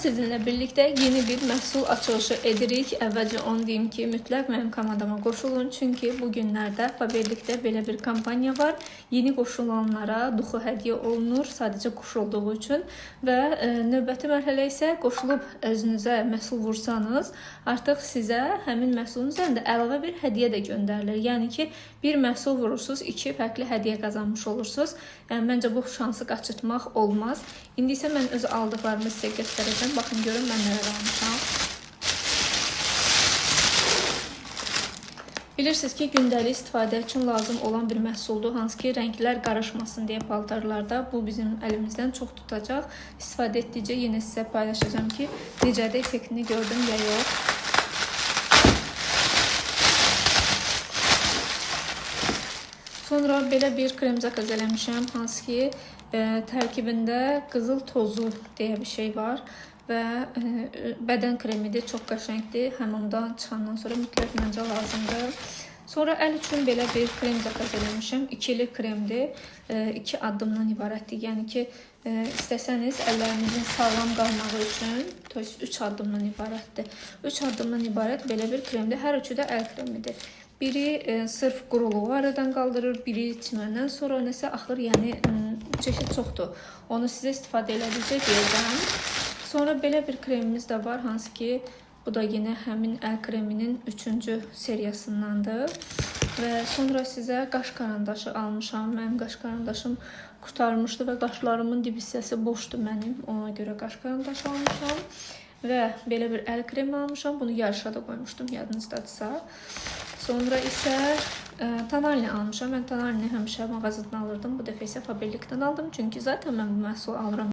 sizinlə birlikdə yeni bir məhsul açılışı edirik. Əvvəlcə onu deyim ki, mütləq mənim komandama qoşulun. Çünki bu günlərdə Faberlikdə belə bir kampaniya var. Yeni qoşulanlara duxu hədiyyə olunur, sadəcə qoşulduğu üçün. Və növbəti mərhələ isə qoşulub özünüzə məhsul vursanız, artıq sizə həmin məhsulun üzərində əlavə bir hədiyyə də göndərilir. Yəni ki, bir məhsul vurursunuz, 2 fərqli hədiyyə qazanmış olursunuz. Yəni, məncə bu şansı qaçırtmaq olmaz. İndi isə mən öz aldıqlarımı sizə göstərəcəm. Baxın, görün mən nələr almışam. Bilirsiniz ki, gündəlik istifadə üçün lazım olan bir məhsuldur. Hansı ki, rənglər qarışmasın deyə paltarlarda. Bu bizim əlimizdən çox tutacaq. İstifadə etdikcə yenə sizə paylaşacağım ki, necədə effektini gördüm ya yox. Sonra belə bir krem zakaz eləmişəm, hansı ki, tərkibində qızıl tozu deyə bir şey var və bədən kremidir, çox qəşəngdir. Həmamdan çıxandan sonra mütləq məncə lazımdır. Sonra əl üçün belə bir krem zakaz eləmişəm. İkili kremdir, 2 addımdan ibarətdir. Yəni ki, istəsəniz əllərinizin sağlam qalmağı üçün 3 addımdan ibarətdir. 3 addımdan ibarət belə bir kremdir. Hər üçü də əl kremidir. Biri sırf quruluğu aradan qaldırır, biri çiməndən sonra nəsə axır, yəni çeşid çoxdur. Onu sizə istifadə elədikcə deyəcəm. Sonra belə bir kremimiz də var, hansı ki, bu da yenə həmin əl kreminin 3-cü seriyasındandır. Və sonra sizə qaş karandaşı almışam. Mənim qaş karandaşım qurtarmışdı və qaşlarımın dib hissəsi boşdur mənim. Ona görə qaş karandaşı almışam. Və belə bir əl kremi almışam. Bunu yarışa da qoymuşdum, yadınızdadırsa. Sonra isə tonalini almışam. Mən tonalini həmişə mağazadan alırdım. Bu dəfə isə Faberlikdən aldım. Çünki zaten mən bu məhsulu alıram.